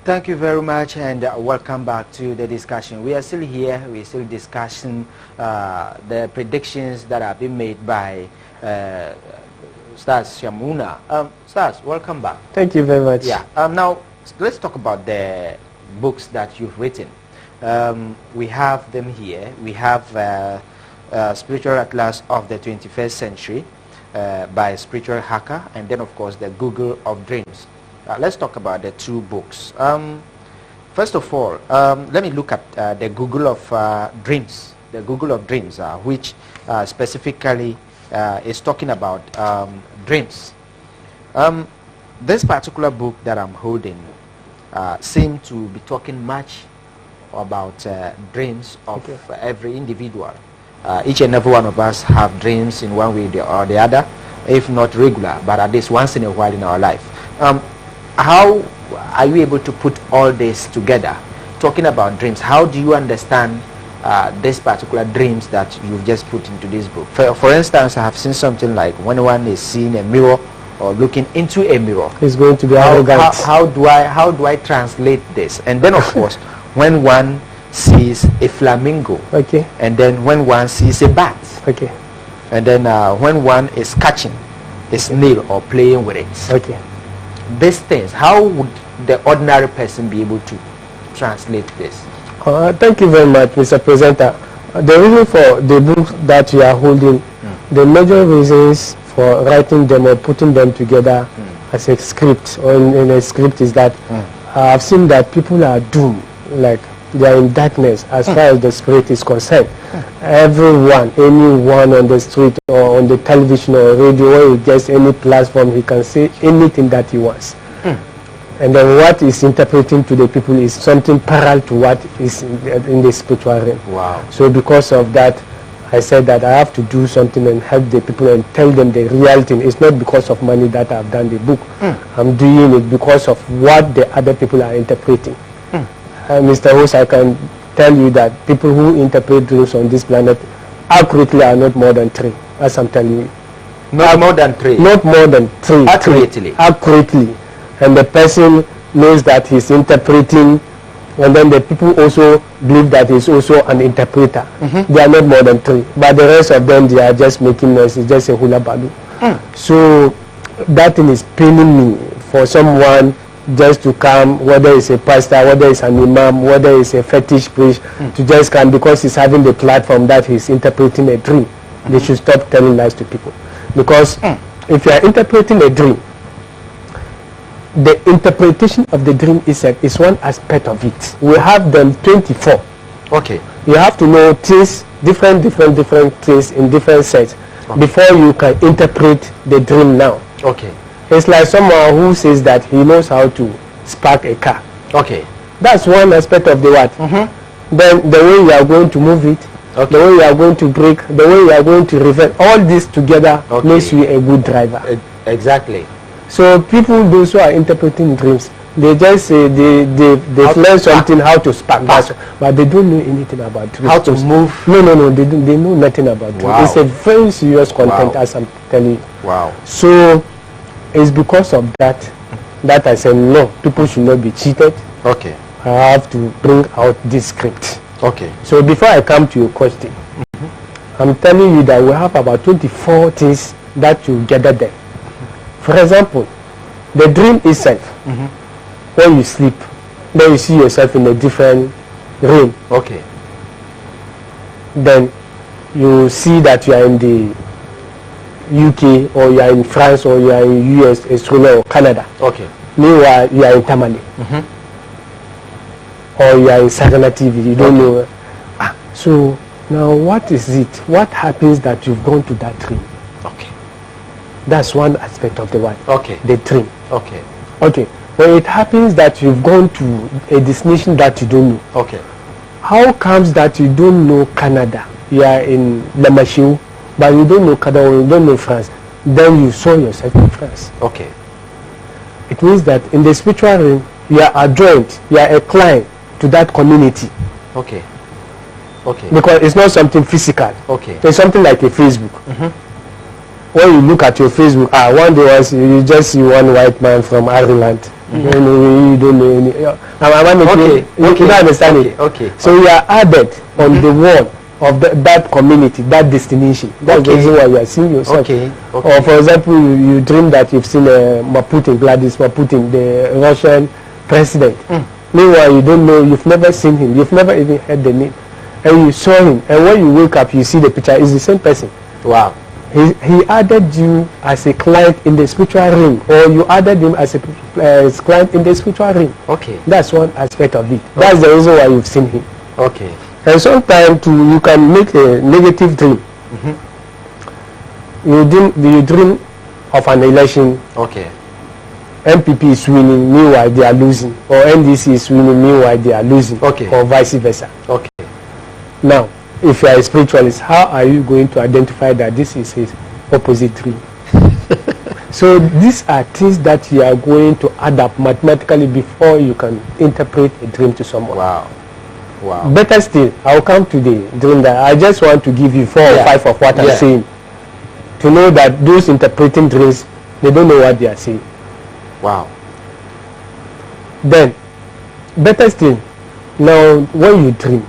Thank you very much, and welcome back to the discussion. We are still here. We're still discussing the predictions that have been made by Stars Sham-una. Stars, welcome back. Thank you very much. Yeah. Now let's talk about the books that you've written. We have them here. We have Spiritual Atlas of the 21st Century by Spiritual Hacker, and then of course the Google of Dreams. Let's talk about the two books. First of all, let me look at the Google of Dreams. The Google of Dreams, which specifically is talking about dreams. This particular book that I'm holding seems to be talking much about dreams of every individual. Each and every one of us have dreams in one way or the other, if not regular, but at least once in a while in our life. How are you able to put all this together? Talking about dreams, how do you understand this particular dreams that you've just put into this book? For instance, I have seen something like when one is seeing a mirror or looking into a mirror, it's going to be arrogant. How do I translate this? And then of course, when one sees a flamingo, and then when one sees a bat, and then when one is catching a snail or playing with it, these things, how would the ordinary person be able to translate this? Thank you very much, Mr. Presenter. The reason for the book that you are holding, the major reasons for writing them or putting them together as a script or in a script is that I've seen that people are doomed, like they are in darkness as far as the spirit is concerned. Everyone, anyone on the street or on the television or radio, or he gets any platform, he can say anything that he wants. And then what is interpreting to the people is something parallel to what is in the spiritual realm. Wow. So because of that, I said that I have to do something and help the people and tell them the real thing. It's not because of money that I've done the book. I'm doing it because of what the other people are interpreting. Mr. Host, I can tell you that people who interpret dreams on this planet accurately are not more than 3, as I'm telling you. Not more than 3? Not more than 3. Accurately? Accurately. And the person knows that he's interpreting, and then the people also believe that he's also an interpreter. They are not more than 3. But the rest of them, they are just making noise. It's just a hula baloo. So that thing is paining me for someone just to come, whether it's a pastor, whether it's an imam, whether it's a fetish priest, to just come because he's having the platform that he's interpreting a dream. They should stop telling lies to people. Because if you are interpreting a dream, the interpretation of the dream itself is one aspect of it. We have them 24. You have to know things, different things in different sets before you can interpret the dream now. It's like someone who says that he knows how to spark a car. That's one aspect of the what. Then the way you are going to move it, the way you are going to brake, the way you are going to reverse, all this together makes you a good driver. Exactly. So people, those who are interpreting dreams, they just say they've learned something, how to spark, but they don't know anything about dreams. How to move? No, they know nothing about dreams. It's a very serious content, as I'm telling you. So it's because of that I said no, people should not be cheated. I have to bring out this script. So before I come to your question, I'm telling you that we have about 24 things that you gather there. For example, the dream itself, when you sleep, then you see yourself in a different room. Then you see that you are in the UK, or you are in France, or you are in US, Australia, or Canada. Meanwhile, you are in Tamale. Or you are in Sagani TV, you don't know. So now what is it? What happens that you've gone to that dream? That's one aspect of the one. The dream. When it happens that you've gone to a destination that you don't know. How comes that you don't know Canada? You are in Lamashou, but you don't know Canada, or you don't know France. Then you saw yourself in France. It means that in the spiritual realm, you are adjoined, you are a client to that community. Because it's not something physical. It's something like a Facebook. When you look at your Facebook, one day you just see one white man from Ireland You don't know any. You don't understand it. Okay. So you are added on the wall of that community, that destination. That's the reason why you are seeing yourself. Okay. Or for example, you dream that you've seen Vladimir Putin, the Russian president. Meanwhile, you don't know, you've never seen him, you've never even heard the name, and you saw him, and when you wake up, you see the picture, it's the same person. Wow. He added you as a client in the spiritual realm, or you added him as a client in the spiritual realm. Okay. That's one aspect of it. That's the reason why you've seen him. Okay. And sometimes too, you can make a negative dream. You dream of an election. Okay. MPP is winning, meanwhile they are losing, or NDC is winning, meanwhile they are losing, okay, or vice versa. Okay. Now, if you are a spiritualist, how are you going to identify that this is his opposite dream? So these are things that you are going to add up mathematically before you can interpret a dream to someone. Wow. Wow. Better still, I'll come to the dream that I just want to give you 4 or 5 of what I'm saying, to know that those interpreting dreams, they don't know what they are saying. Wow. Then, better still, now when you dream,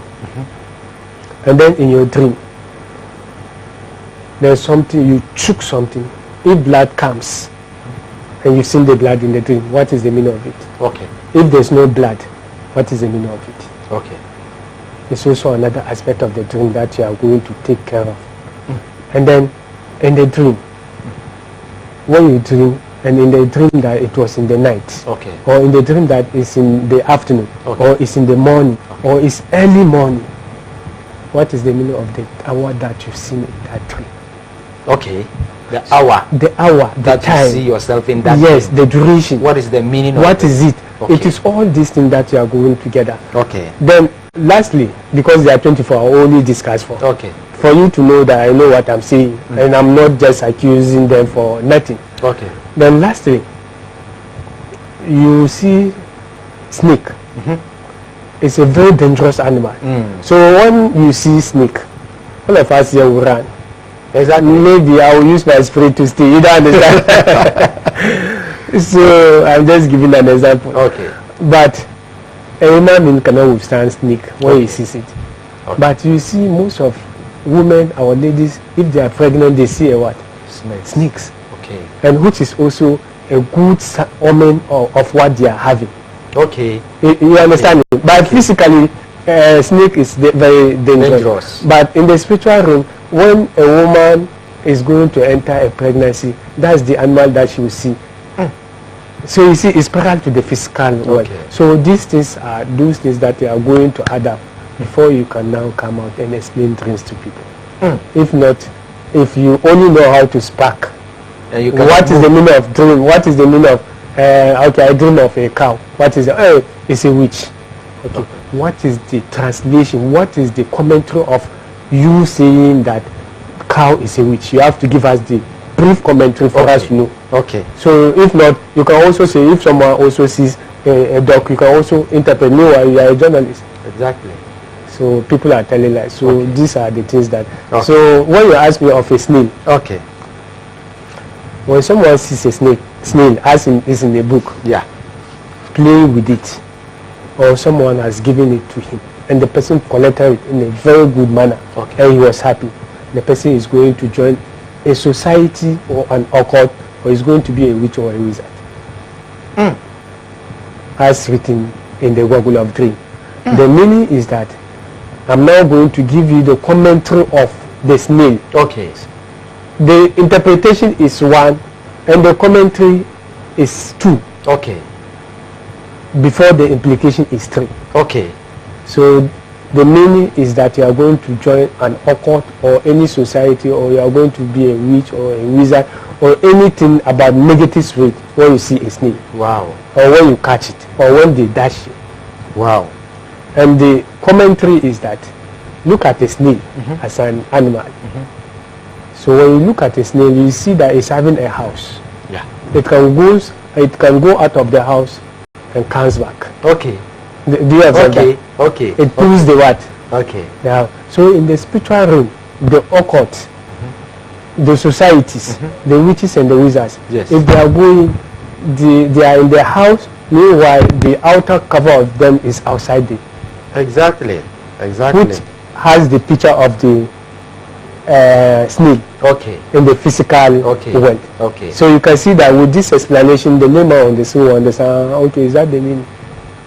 and then in your dream, there's something, you choke something. If blood comes, and you've seen the blood in the dream, what is the meaning of it? Okay. If there's no blood, what is the meaning of it? Okay. It's also another aspect of the dream that you are going to take care of. And then, in the dream, when you dream, and in the dream that it was in the night, okay, or in the dream that it's in the afternoon, okay, or it's in the morning, okay, or it's early morning, what is the meaning of the hour that you've seen in that dream? Okay, the hour. The hour, the that time. You see yourself in that. Yes, dream. The duration. What is the meaning what of is it? Okay. It is all these things that you are going together. Okay. Then, lastly, because they are 24, I only discuss for. Okay. For you to know that I know what I'm saying, and I'm not just accusing them for nothing. Okay. Then lastly, you see snake. It's a very dangerous animal. So when you see snake, all of us here will run. Exactly. Maybe I will use my spirit to stay. You don't understand? So I'm just giving an example. Okay. But a human being cannot withstand snake when he sees it. Okay. But you see most of women, our ladies, if they are pregnant, they see a what? Snakes. Okay. And which is also a good omen of what they are having. Okay. You understand? Okay. But physically, snake is very dangerous. But in the spiritual realm, when a woman is going to enter a pregnancy, that's the animal that she will see. So you see, it's parallel to the physical world. So these things are those things that you are going to add up before you can now come out and explain dreams to people. If not, if you only know how to spark, what is the meaning of dream? What is the meaning of okay, I dream of a cow. What is it? It's a witch. Okay. What is the translation? What is the commentary of you saying that cow is a witch? You have to give us the brief commentary for us to know. Okay. So if not, you can also say, if someone also sees a dog, you can also interpret. Meanwhile, you are a journalist. Exactly. So people are telling lies. So these are the things that. So when you ask me of a snail. Okay. When someone sees a snail, as is in the book. Yeah. Playing with it, or someone has given it to him, and the person collected it in a very good manner, and he was happy. The person is going to join a society or an occult, or is going to be a witch or a wizard. As written in the Google of Dream. The meaning is that I'm now going to give you the commentary of the snail. Okay. The interpretation is 1, and the commentary is 2. Okay. Before the implication is 3. Okay. So the meaning is that you are going to join an occult or any society, or you are going to be a witch or a wizard, or anything about negative spirit when you see a snake. Wow. Or when you catch it, or when they dash you. Wow. And the commentary is that look at a snail as an animal. So when you look at a snail, you see that it's having a house. Yeah. It can go out of the house and comes back. Okay. Do you observe that? Okay. It proves the what? Okay. Now, so in the spiritual realm, the occult, the societies, the witches and the wizards, yes, if they are going, they are in the house Meanwhile, the outer cover of them is outside the. Exactly. Which has the picture of the snail. Okay. In the physical world. Okay. So you can see that with this explanation, the layman will understand. Okay, is that the meaning?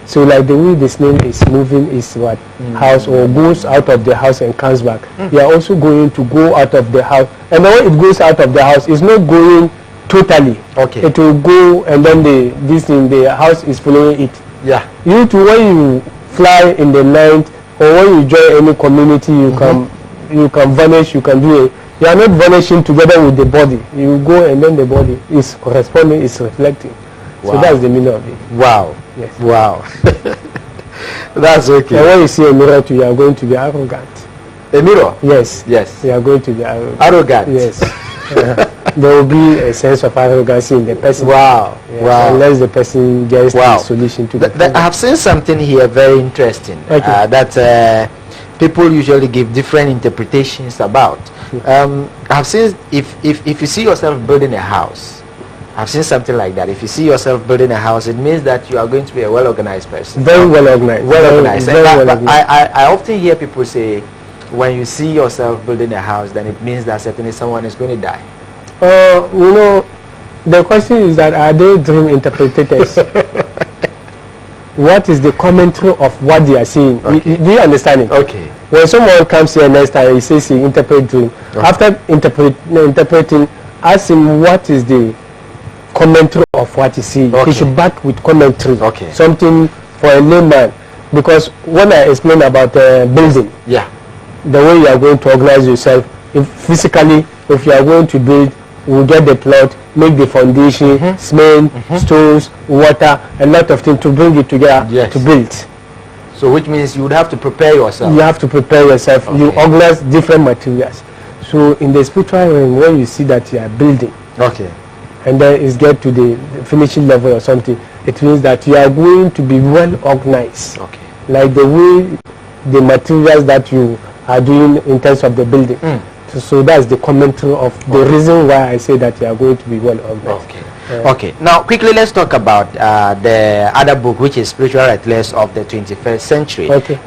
So like the way the snail is moving is what house or goes out of the house and comes back. You are also going to go out of the house, and when it goes out of the house, it's not going totally. Okay. It will go, and then the house is following it. Yeah. You too, when you fly in the night or when you join any community, you can vanish. You can do it. You are not vanishing together with the body. You go, and then the body is corresponding, is reflecting. Wow. So that's the meaning of it. Wow. Yes. Wow. That's okay. And when you see a mirror too, you are going to be arrogant. A mirror? Yes. Yes. You are going to be arrogant. Arrogant? Yes. There will be a sense of arrogance in the person. Wow. Yes. Wow. Unless the person gets the solution to the problem. I have seen something here very interesting. Okay. That people usually give different interpretations about. I've seen if you see yourself building a house, I've seen something like that. If you see yourself building a house, it means that you are going to be a well-organized person. Very well organized. Well organized. I often hear people say, when you see yourself building a house, then it means that certainly someone is going to die. You know, the question is that are they dream interpreters? What is the commentary of what they are seeing? Okay. Do you understand it? Okay. When someone comes here next time, he says he interpret dream. Okay. After interpreting, ask him what is the commentary of what you see. Okay. He should back with commentary. Okay. Something for a layman. Because when I explain about building, yeah, the way you are going to organize yourself, physically, if you are going to build, you will get the plot, make the foundation, cement, stones, water, a lot of things to bring it together to build. So which means you would have to prepare yourself. You have to prepare yourself. Okay. You organize different materials. So in the spiritual realm, when you see that you are building, okay, and then it's get to the finishing level or something, it means that you are going to be well organized. Okay. Like the way the materials that you are doing in terms of the building. So that's the commentary of the reason why I say that you are going to be well organized. Okay. Okay. Now quickly let's talk about the other book, which is Spiritual Atlas of the 21st Century. Okay.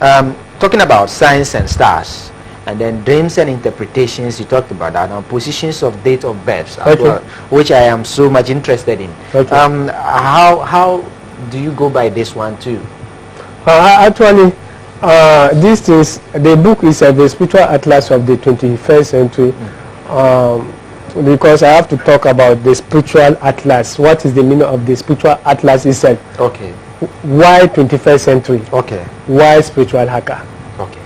Talking about signs and stars, and then dreams and interpretations, you talked about that, and positions of date of births as well, which I am so much interested in. Okay. How do you go by this one too? Actually, this is the book is the Spiritual Atlas of the 21st Century, because I have to talk about the Spiritual Atlas. What is the meaning of the Spiritual Atlas itself? Okay. Why 21st century? Okay. Why spiritual hacker? Okay.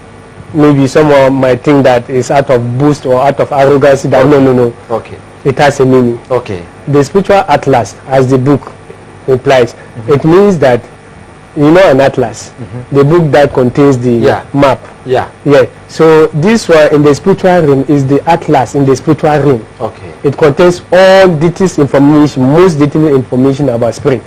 Maybe someone might think that it's out of boost or out of arrogance. That no. Okay. It has a meaning. Okay. The Spiritual Atlas, as the book implies, it means that, you know, an atlas, the book that contains the map. Yeah. So this one in the spiritual realm is the atlas in the spiritual realm. Okay. It contains all details information, most detailed information about spirit.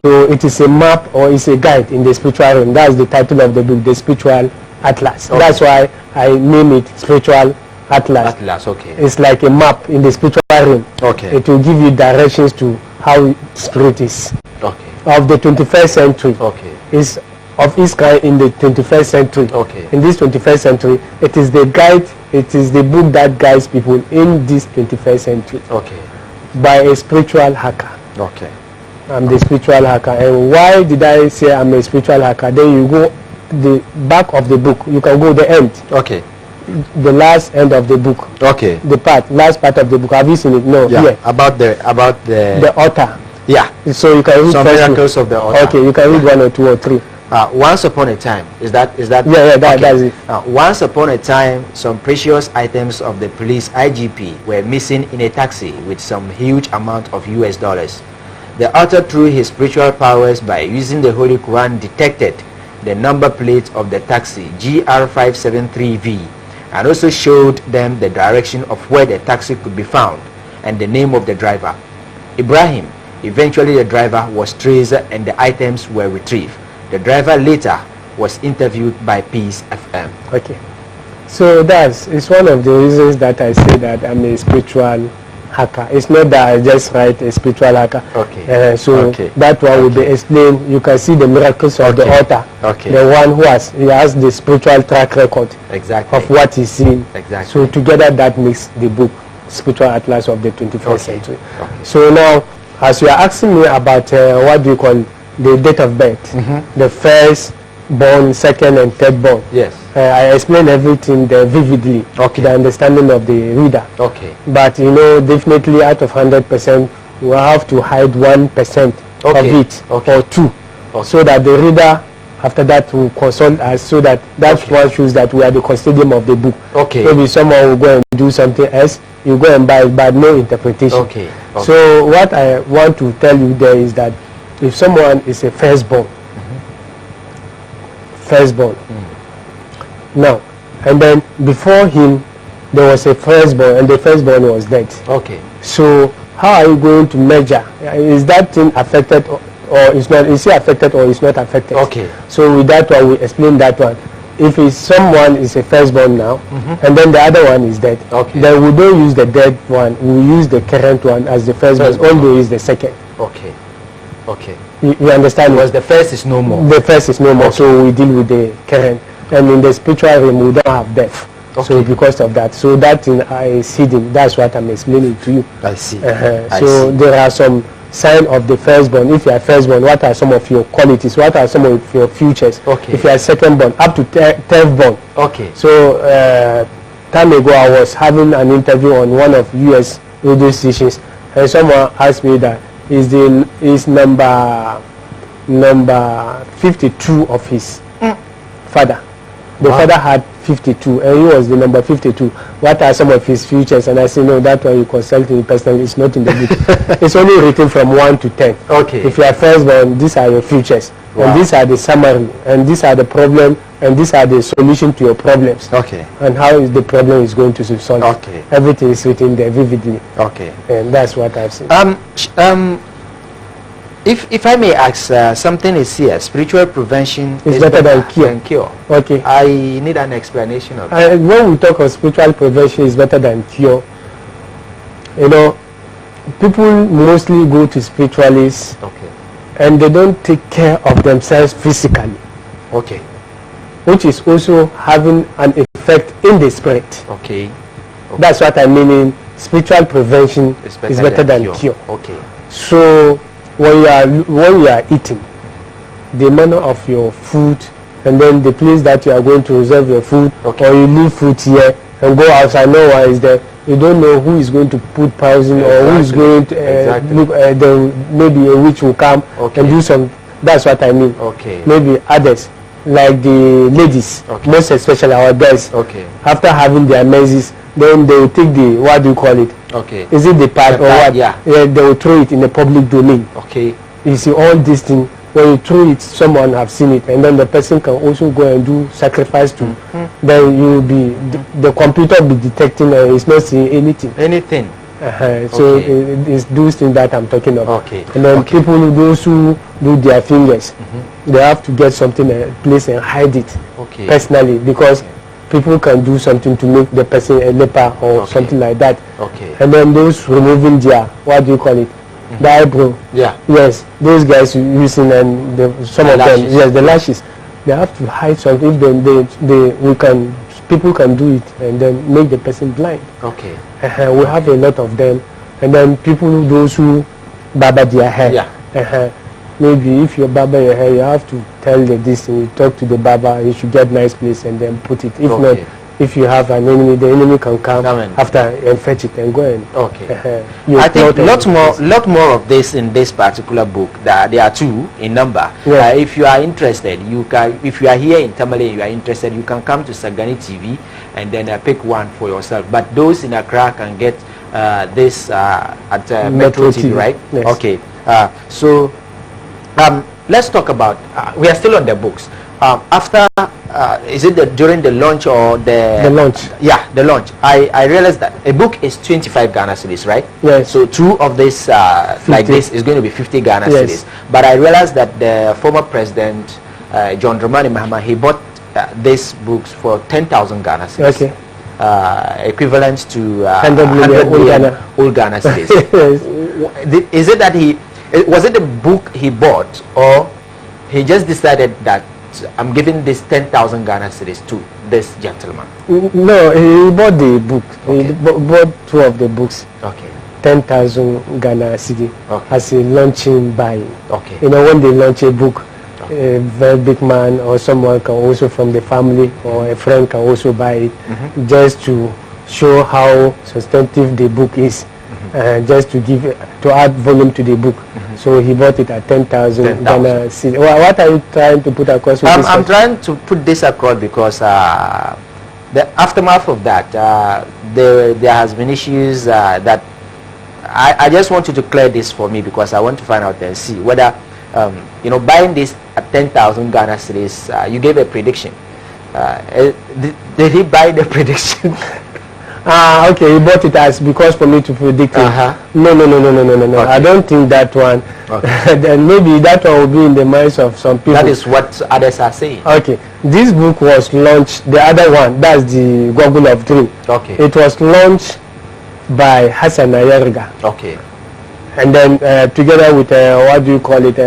So it is a map or it's a guide in the spiritual realm. That's the title of the book, the Spiritual Atlas. Okay. That's why I name it Spiritual Atlas. Atlas, okay. It's like a map in the spiritual realm. Okay. It will give you directions to how spirit is. Okay. Of the 21st century. Okay. Is of its kind in the 21st century. Okay. In this 21st century, it is the guide, it is the book that guides people in this 21st century. Okay. By a spiritual hacker. Okay. I'm the spiritual hacker. And why did I say I'm a spiritual hacker? Then you go the back of the book. You can go the end. Okay. The last end of the book. Okay. The last part of the book. Have you seen it? No. Yeah. About the author. Yeah. So you can read some miracles of the author. Okay. You can read 1 or 2 or 3. Once upon a time, is that? Yeah, that's it. Once upon a time, some precious items of the police IGP were missing in a taxi with some huge amount of US dollars. The author, through his spiritual powers by using the Holy Quran, detected the number plate of the taxi GR573V and also showed them the direction of where the taxi could be found and the name of the driver, Ibrahim. Eventually the driver was traced and the items were retrieved. The driver later was interviewed by Peace FM. Okay. So it's one of the reasons that I say that I'm a spiritual haka. It's not that I just write a spiritual haka. Okay. So that one will be explained. You can see the miracles of the author. Okay. The one who has the spiritual track record of what he's seen. Exactly. So together that makes the book Spiritual Atlas of the 21st Century. So now, as you are asking me about what do you call the date of birth, the first born, second and third born. Yes. I explained everything there vividly to the understanding of the reader. Okay. But you know, definitely out of 100%, we have to hide 1% of it or 2, so that the reader after that will consult us, so that one shows that we are the custodian of the book. Okay. Maybe someone will go and do something else, you go and buy it, but no interpretation. Okay. So what I want to tell you there is that if someone is a firstborn, now, and then before him there was a firstborn, and the firstborn was dead. Okay. So how are you going to measure? Is that thing affected or is not? Is it affected or is not affected? Okay. So with that one, we explain that one. If it's someone is a firstborn now, and then the other one is dead, then we don't use the dead one. We use the current one as the firstborn, although it's the second. Okay. Okay. You understand? Because the first is no more. The first is no more, so we deal with the current. And in the spiritual realm, we don't have death. So because of that, so that is hidden. That's what I'm explaining to you. I see. So there are some sign of the firstborn. If you are firstborn, what are some of your qualities? What are some of your futures? If you are secondborn, up to third-born. So time ago, I was having an interview on one of U.S. radio stations, and someone asked me that is number 52 of his father. The father had 52, and he was the number 52. What are some of his futures? And I said, no, that one you consult me personally. It's not in the book. It's only written from 1 to 10. If you are firstborn, these are your futures. And these are the summary. And these are the problem. And these are the solution to your problems. And how is the problem is going to be solved. Everything is written there vividly. And that's what I've seen. If I may ask, something is here. Spiritual prevention is better than cure. I need an explanation of that. When we talk of spiritual prevention is better than cure, you know, people mostly go to spiritualists and they don't take care of themselves physically. Which is also having an effect in the spirit. That's what I mean in spiritual prevention is better than cure. So when you are eating, the manner of your food, and then the place that you are going to reserve your food, or you leave food here and go outside, no one is there. You don't know who is going to put poison or who is going to look. Maybe a witch will come and do some. That's what I mean. Maybe others, like the ladies, most especially our girls, after having their menses, then they will take the, what do you call it? Is it the pad or what? They will throw it in the public domain. You see all these things. When you throw it, someone have seen it, and then the person can also go and do sacrifice too. Then you will be the computer will be detecting it's not seeing anything. So it's those things that I'm talking about. And then people, those who do their fingers, they have to get something a place and hide it personally, because people can do something to make the person a leper or something like that. And then those removing their, what do you call it? The eyebrow. Yes, those guys using and some of them, the lashes. They have to hide something. If people can do it and then make the person blind. We have a lot of them. And then people, those who barber their hair. Maybe if you barber your hair, you have to tell the distance. You talk to the barber. You should get nice place and then put it. If not, if you have an enemy, the enemy can come after and fetch it and go and. I think lot more of this in this particular book. There are 2 in number. If you are interested, you can. If you are here in Tamale and you are interested, you can come to Sagani TV and then pick one for yourself. But those in Accra can get this at Metro TV, right? So let's talk about. We are still on the books. After is it during the launch or the launch? The launch. I realized that a book is 25 Ghana cedis, right? So 2 of this like this is going to be 50 Ghana cedis. But I realized that the former president John Dramani Mahama, he bought these books for 10,000 Ghana cedis. equivalent to 100 million old Ghana cedis. Is it that was it the book he bought, or he just decided that I'm giving this 10,000 Ghana cedis to this gentleman? No, he bought the book. Okay. He bought 2 of the books. Okay. 10,000 Ghana cedi as a launching buy. Okay. You know, when they launch a book, a very big man or someone can also from the family or a friend can also buy it, just to show how substantive the book is, just to add volume to the book. So he bought it at 10,000 Ghana cedi. What are you trying to put across with this? I'm trying to put this across because the aftermath of that, there has been issues that I just want you to clear this for me, because I want to find out and see whether you know, buying this at 10,000 Ghana cedis, you gave a prediction. Did he buy the prediction? Okay, he bought it as because for me to predict it. No. Okay. I don't think that one. Okay. Then maybe that one will be in the minds of some people. That is what others are saying. Okay, this book was launched. The other one, that's the Goggle of Dream. Okay. It was launched by Hassan Ayarga. Okay. And then together with what do you call it?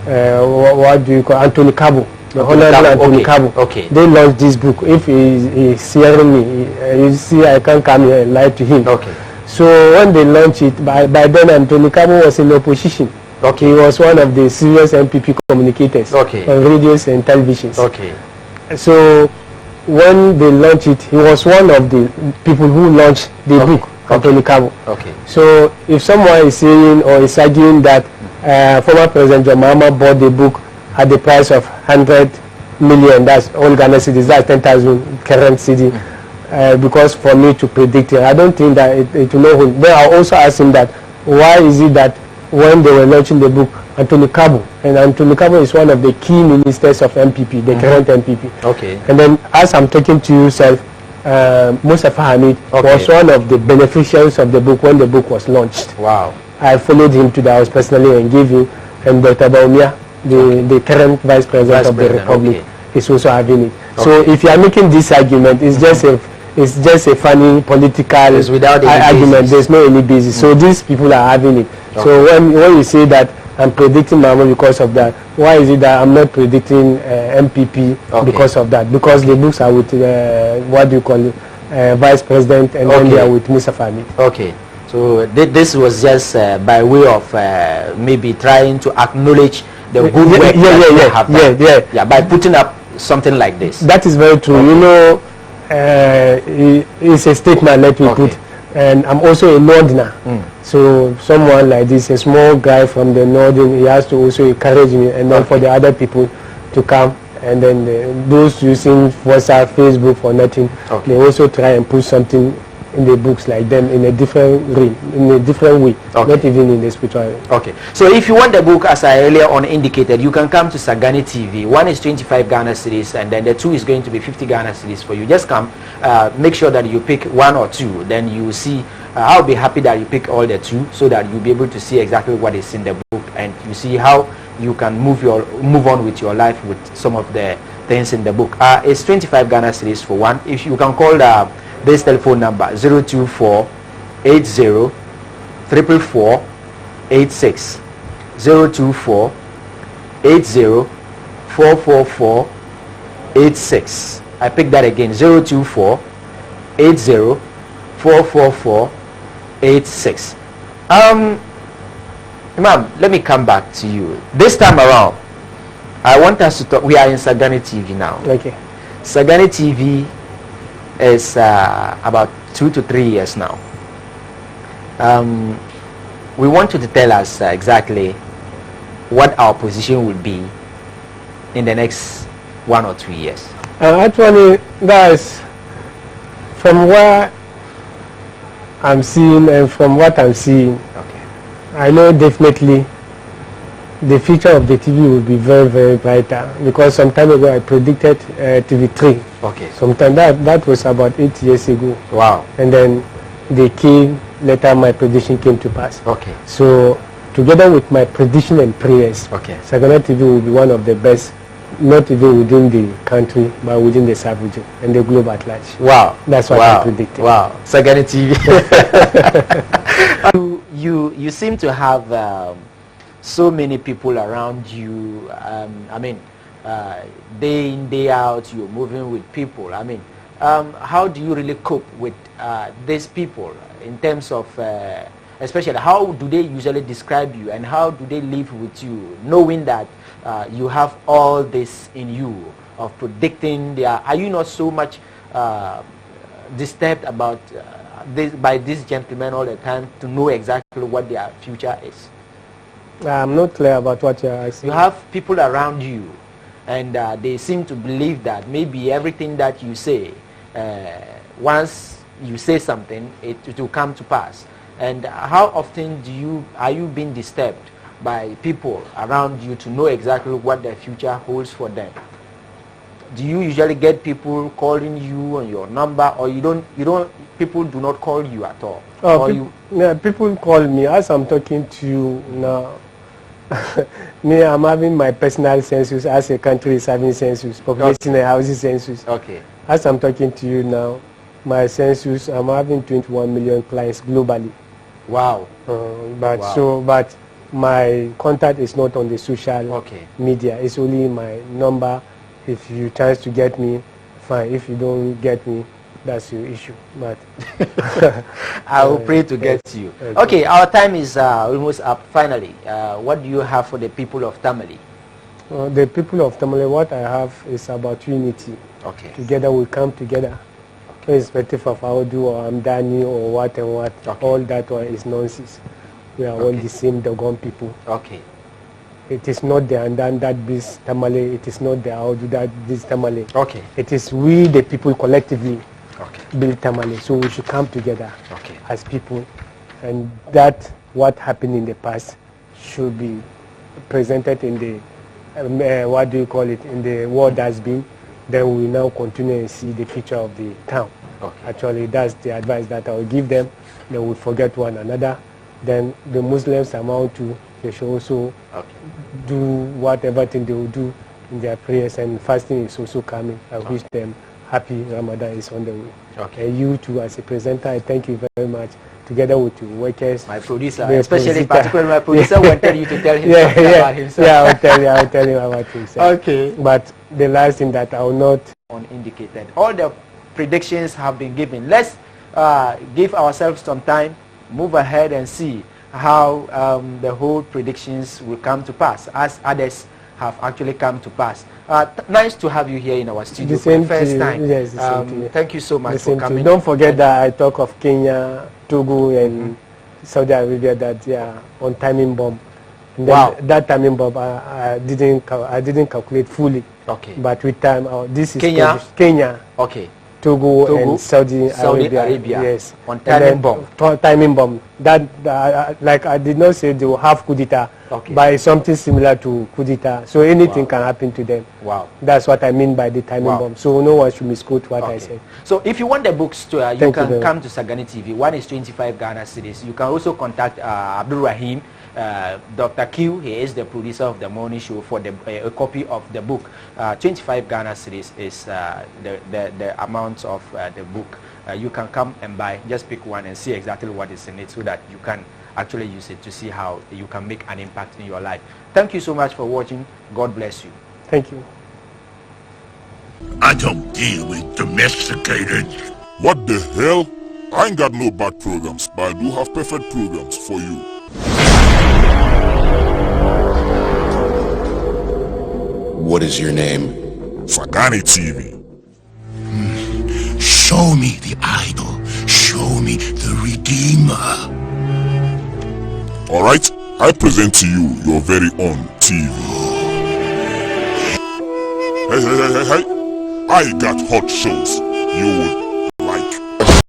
What do you call Anthony Cabo? The Honorable Anthony Cabo. Okay. They launched this book. If he's hearing me, you see, I can't come here and lie to him. Okay. So when they launched it, by then Anthony Cabo was in opposition. Okay. He was one of the serious MPP communicators on radios and televisions. Okay. So when they launched it, he was one of the people who launched the book, Anthony Cabo. Okay. So if someone is saying or is arguing that former President John Mahama bought the book at the price of 100 million, that's all Ghana cedis, that's 10,000 current cedi, because for me to predict it, I don't think that it will know him. Then I also asked him that why is it that when they were launching the book, Anthony Cabo, and Anthony Cabo is one of the key ministers of MPP, the current MPP. Okay. And then as I'm talking to you, Self, Mustafa Hamid was one of the beneficiaries of the book when the book was launched. Wow. I followed him to the house personally and gave him, and Dr. Baumia, the current Vice President of the Republic, is also having it. So if you are making this argument, it's just a funny political argument. There's no any basis. So these people are having it. So when you say that I'm predicting Mahama because of that, why is it that I'm not predicting MPP because of that? Because the books are with what do you call it, Vice President, and then they are with Mustafa Hamid. Okay. So this was just by way of maybe trying to acknowledge the good work that have done. Yeah, by putting up something like this. That is very true. You know, it's a statement, let me put, and I'm also a Northerner. So someone like this, a small guy from the Northern, he has to also encourage me, and then for the other people to come, and then those using WhatsApp, Facebook for nothing, they also try and put something in the books like them in a different way, not even in the spiritual way. Okay. So if you want the book, as I earlier on indicated, you can come to Sagani TV. One is 25 Ghana cedis, and then the 2 is going to be 50 Ghana cedis for you. Just come, make sure that you pick 1 or 2, then you see. I'll be happy that you pick all the 2, so that you'll be able to see exactly what is in the book, and you see how you can move on with your life with some of the things in the book. It's 25 Ghana cedis for 1. If you can call this telephone number 024 80 444 86 024 80 444 86. I pick that again, 024 80 444 86. Imam, let me come back to you. This time around, I want us to talk. We are in Sagani TV now. Okay. Sagani TV is about 2 to 3 years now. We want you to tell us exactly what our position will be in the next 1 or 2 years. Actually, guys, from where I'm seeing and from what I'm seeing, I know definitely the future of the TV will be very, very brighter, because some time ago I predicted TV3. Okay. Sometime that was about 8 years ago. Wow. And then they came, later my prediction came to pass. Okay. So together with my prediction and prayers, Sagani TV will be one of the best not even within the country, but within the sub-region and the globe at large. Wow. That's what I predicted. Wow. Sagani TV. you seem to have so many people around you. I mean, day in, day out, you're moving with people. I mean, how do you really cope with these people in terms of, especially how do they usually describe you and how do they live with you, knowing that you have all this in you of predicting their, are you not so much disturbed about by these gentlemen all the time to know exactly what their future is? I'm not clear about what you're asking. You have people around you and they seem to believe that maybe everything that you say, once you say something, it will come to pass. And how often are you being disturbed by people around you to know exactly what their future holds for them? Do you usually get people calling you on your number, or people do not call you at all? People call me as I'm talking to you now. Me, I'm having my personal census as a country is having census, population and housing census. Okay. As I'm talking to you now, my census, I'm having 21 million clients globally. Wow. But my contact is not on the social media. It's only my number. If you chance to get me, fine. If you don't get me, that's your issue. But I will pray to get you. Okay, our time is almost up. Finally, what do you have for the people of Tamale? The people of Tamale, what I have is about unity. Okay. Together we come together. Irrespective of how do or Amdani or what and what, all that one is nonsense. We are all the same Dogon people. Okay. It is not the Andan that beats Tamale. It is not the Audu that beats Tamale. Okay. It is we, the people, collectively build Tamale. So we should come together as people, and that what happened in the past should be presented in the what do you call it, in the world that's been. Then we now continue and see the future of the town. Actually, that's the advice that I will give them. They will forget one another. Then the Muslims amount to, they should also do whatever thing they will do in their prayers, and fasting is also coming. I wish them happy Ramadan is on the way. And you too, as a presenter, I thank you very much. Together with your workers, my producer, especially particularly my producer, wanted you to tell him about himself. Yeah, I'll tell you about himself. Okay. But the last thing that I will not indicated. All the predictions have been given. Let's give ourselves some time, move ahead and see how the whole predictions will come to pass, as others have actually come to pass. Nice to have you here in our studio for the first time. Yes, thank you so much for coming. Don't forget that I talk of Kenya, Togo, and Saudi Arabia that they are on timing bomb. And that timing bomb I didn't calculate fully. Okay. But with time, this is Kenya. Okay. Togo and Saudi Arabia. Yes. On timing bomb. Timing bomb. That like I did not say they will have coup d'etat, but it's something similar to coup d'etat. So anything can happen to them. Wow. That's what I mean by the timing bomb. So no one should misquote what I said. So if you want the books to, you can come to Sagani TV. One is 25 Ghana cedis. You can also contact Abdul Rahim. Dr. Q, he is the producer of the morning show, for a copy of the book. 25 Ghana cedis is the amount of the book. You can come and buy, just pick one and see exactly what is in it, so that you can actually use it to see how you can make an impact in your life. Thank you so much for watching. God bless you. Thank you. I don't deal with domesticated. What the hell? I ain't got no bad programs, but I do have perfect programs for you. What is your name? Sagani TV. Show me the idol. Show me the Redeemer. Alright, I present to you your very own TV. Hey, I got hot shows you would